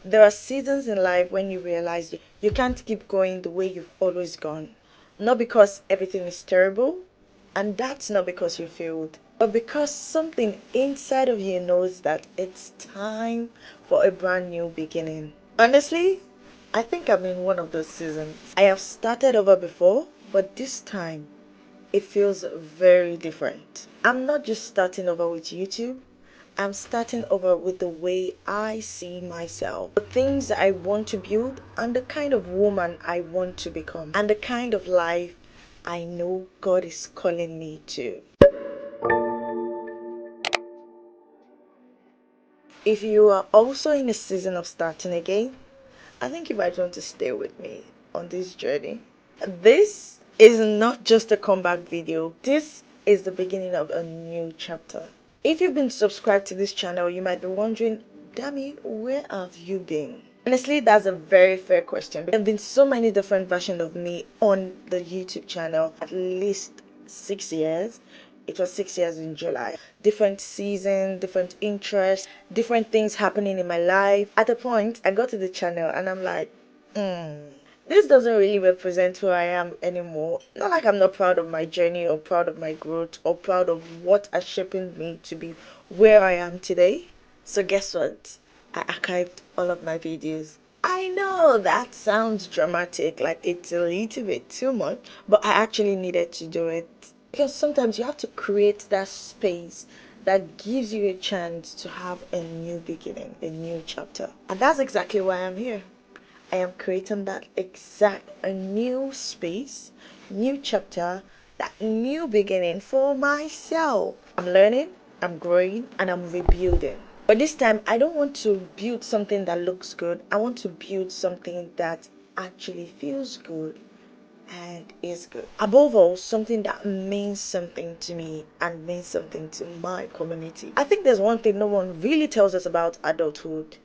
There are seasons in life when you realize you can't keep going the way you've always gone. Not because everything is terrible, and that's not because you failed, but because something inside of you knows that it's time for a brand new beginning. Honestly, I think I'm in one of those seasons. I have started over before, but this time it feels very different. I'm not just starting over with YouTube. I'm starting over with the way I see myself, the things I want to build, and the kind of woman I want to become, and the kind of life I know God is calling me to. If you are also in a season of starting again, I think you might want to stay with me on this journey. This is not just a comeback video, this is the beginning of a new chapter. If you've been subscribed to this channel, you might be wondering, Dami, where have you been? Honestly, that's a very fair question. There have been so many different versions of me on the YouTube channel, at least 6 years. It was 6 years in July. Different seasons, different interests, different things happening in my life. At a point, I got to the channel and I'm like, this doesn't really represent who I am anymore. Not like I'm not proud of my journey or proud of my growth or proud of what has shaped me to be where I am today. So guess what? I archived all of my videos. I know that sounds dramatic, like it's a little bit too much, but I actually needed to do it. Because sometimes you have to create that space that gives you a chance to have a new beginning, a new chapter. And that's exactly why I'm here. I am creating that a new space, new chapter, that new beginning for myself. I'm learning, I'm growing, and I'm rebuilding. But this time, I don't want to build something that looks good. I want to build something that actually feels good and is good. Above all, something that means something to me and means something to my community. I think there's one thing no one really tells us about adulthood.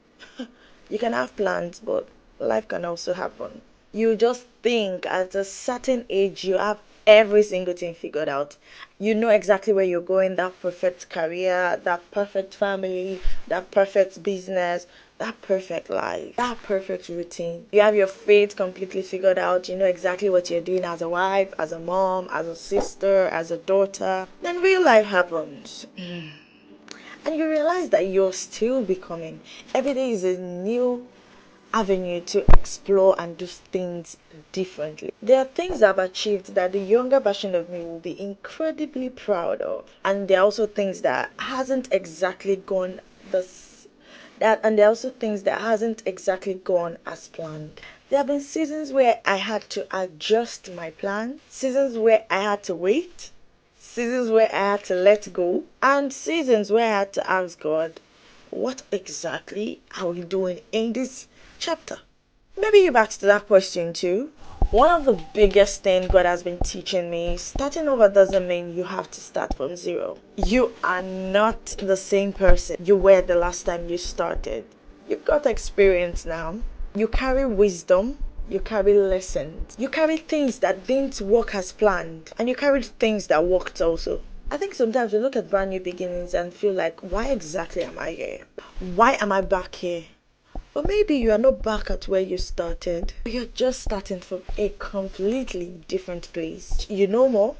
You can have plans, but life can also happen. You just think at a certain age you have every single thing figured out. You know exactly where you're going, that perfect career, that perfect family, that perfect business, that perfect life, that perfect routine. You have your faith completely figured out. You know exactly what you're doing as a wife, as a mom, as a sister, as a daughter. Then real life happens. And you realize that you're still becoming. Every day is a new avenue to explore and do things differently. There are things I've achieved that the younger version of me will be incredibly proud of. And there are also things that hasn't exactly gone there are also things that hasn't exactly gone as planned. There have been seasons where I had to adjust my plan, seasons where I had to wait, seasons where I had to let go, and seasons where I had to ask God, what exactly are we doing in this chapter? Maybe you've asked that question too. One of the biggest things God has been teaching me, starting over doesn't mean you have to start from zero. You are not the same person you were the last time you started. You've got experience now. You carry wisdom. You carry lessons. You carry things that didn't work as planned. And you carry things that worked also. I think sometimes we look at brand new beginnings and feel like, why exactly am I here? Why am I back here? Or maybe you are not back at where you started. You're just starting from a completely different place. You know more.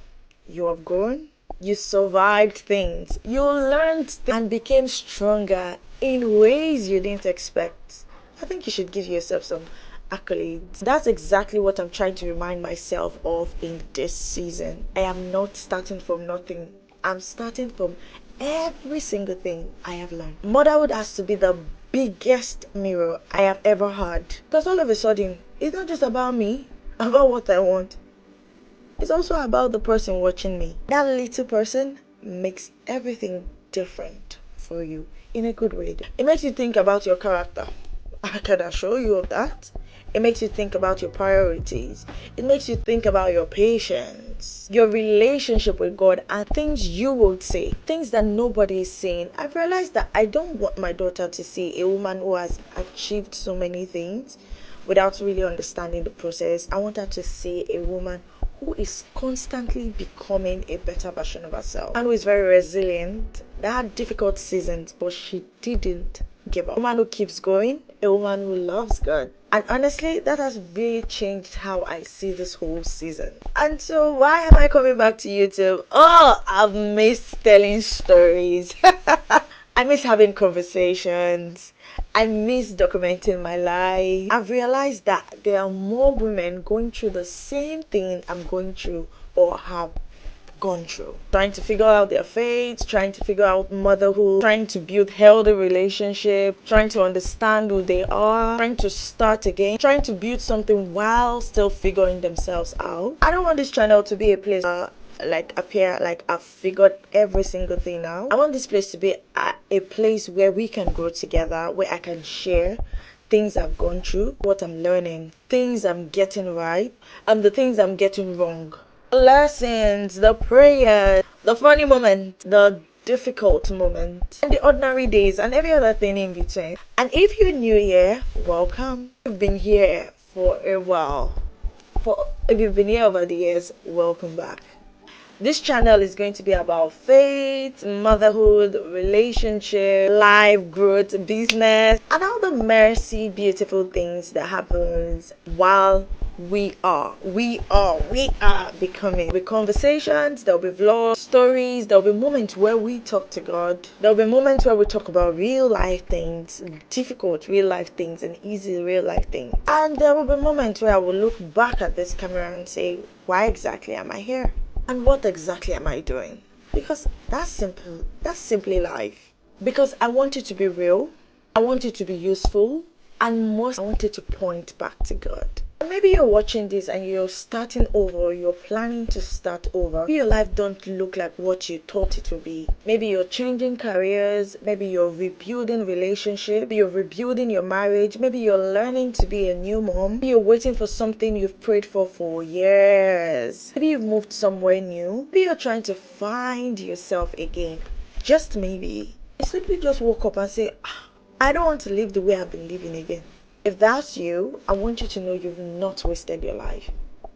You have grown. You survived things. You learned things and became stronger in ways you didn't expect. I think you should give yourself some accolades. That's exactly what I'm trying to remind myself of in this season. I am not starting from nothing. I'm starting from every single thing I have learned. Motherhood has to be the biggest mirror I have ever had. Because all of a sudden, it's not just about me, about what I want. It's also about the person watching me. That little person makes everything different for you in a good way. It makes you think about your character. I can assure you of that. It makes you think about your priorities. It makes you think about your patience, your relationship with God, and things you would say, things that nobody is saying. I've realized that I don't want my daughter to see a woman who has achieved so many things without really understanding the process. I want her to see a woman who is constantly becoming a better version of herself and who is very resilient. That had difficult seasons, but she didn't give up. A woman who keeps going, a woman who loves God. And honestly, that has really changed how I see this whole season. And so, why am I coming back to YouTube? Oh, I've missed telling stories. I miss having conversations. I miss documenting my life. I've realized that there are more women going through the same thing I'm going through or have gone through. Trying to figure out their faith, trying to figure out motherhood, trying to build healthy relationships, trying to understand who they are, trying to start again, trying to build something while still figuring themselves out. I don't want this channel to be a place appear like I've figured every single thing out. I want this place to be a place where we can grow together, where I can share things I've gone through, what I'm learning, things I'm getting right, and the things I'm getting wrong. Lessons, the prayers, the funny moment, the difficult moment, and the ordinary days, and every other thing in between. And if you're new here, welcome. If you've been here for a while, if you've been here over the years, welcome back. This channel is going to be about faith, motherhood, relationship, life, growth, business, and all the messy, beautiful things that happens while we are becoming. With conversations, there'll be vlogs, stories, there'll be moments where we talk to God, there'll be moments where we talk about real life things, difficult real life things, and easy real life things. And there will be moments where I will look back at this camera and say, why exactly am I here? And what exactly am I doing? Because that's simple. That's simply life. Because I want it to be real. I want it to be useful. And most, I want it to point back to God. Maybe you're watching this and you're starting over, you're planning to start over. Maybe your life don't look like what you thought it would be. Maybe you're changing careers, maybe you're rebuilding relationship, maybe you're rebuilding your marriage, maybe you're learning to be a new mom, maybe you're waiting for something you've prayed for years. Maybe you've moved somewhere new, maybe you're trying to find yourself again. Just maybe. You simply just woke up and say, I don't want to live the way I've been living again. If that's you, I want you to know you've not wasted your life.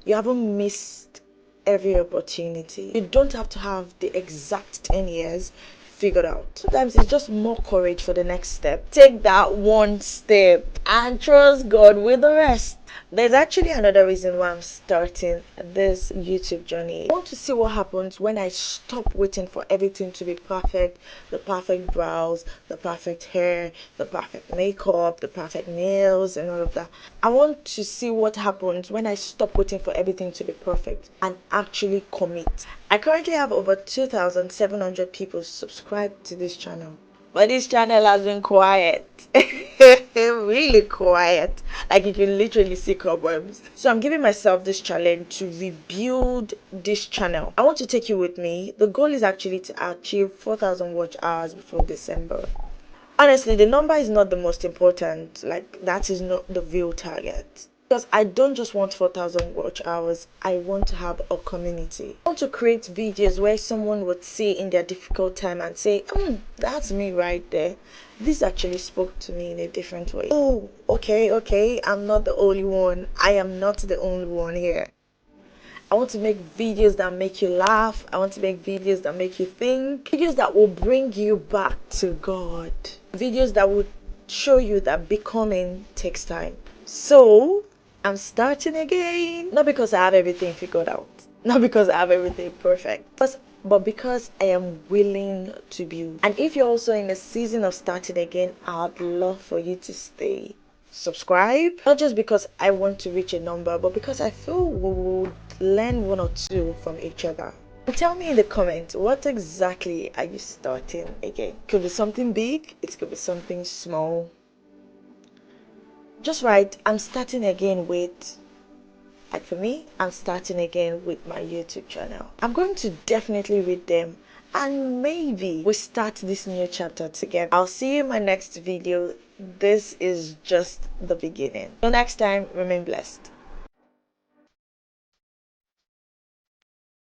You haven't missed every opportunity. You don't have to have the exact 10 years figured out. Sometimes it's just more courage for the next step. Take that one step and trust God with the rest. There's actually another reason why I'm starting this YouTube journey. I want to see what happens when I stop waiting for everything to be perfect. The perfect brows, the perfect hair, the perfect makeup, the perfect nails, and all of that. I want to see what happens when I stop waiting for everything to be perfect and actually commit. I currently have over 2,700 people subscribed to this channel. But this channel has been quiet. Really quiet. Like you can literally see cobwebs. So I'm giving myself this challenge to rebuild this channel. I want to take you with me. The goal is actually to achieve 4,000 watch hours before December. Honestly, the number is not the most important. Like, that is not the real target. Because I don't just want 4,000 watch hours. I want to have a community. I want to create videos where someone would see in their difficult time and say, that's me right there. This actually spoke to me in a different way. Oh, okay. I'm not the only one. I am not the only one here. I want to make videos that make you laugh. I want to make videos that make you think. Videos that will bring you back to God. Videos that will show you that becoming takes time. So, I'm starting again. Not because I have everything figured out. Not because I have everything perfect. But because I am willing to build. And if you're also in a season of starting again, I'd love for you to stay. Subscribe. Not just because I want to reach a number, but because I feel we would learn one or two from each other. And tell me in the comments, what exactly are you starting again? Could be something big. It could be something small. Just write, I'm starting again with, like for me, I'm starting again with my YouTube channel. I'm going to definitely read them and maybe we start this new chapter together. I'll see you in my next video. This is just the beginning. Till next time, remain blessed.